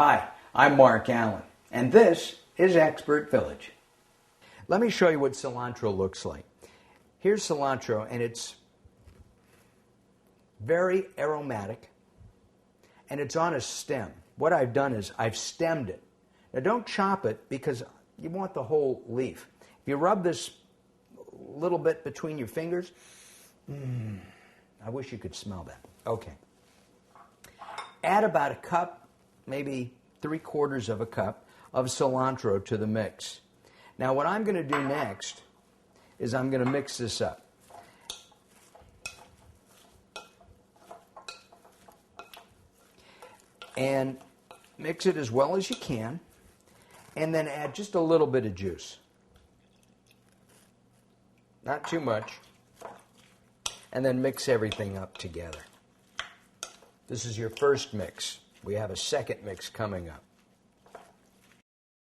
Hi, I'm Mark Allen, and this is Expert Village. Let me show you what cilantro looks like. Here's cilantro, and it's very aromatic, and it's on a stem. What I've done is I've stemmed it. Now don't chop it because you want the whole leaf. If you rub this little bit between your fingers, I wish you could smell that. Okay. Add about a cup, maybe 3/4 of a cup of cilantro to the mix. Now what I'm going to do next is I'm going to mix this up. And mix it as well as you can, and then add just a little bit of juice. Not too much. And then mix everything up together. This is your first mix. We have a second mix coming up.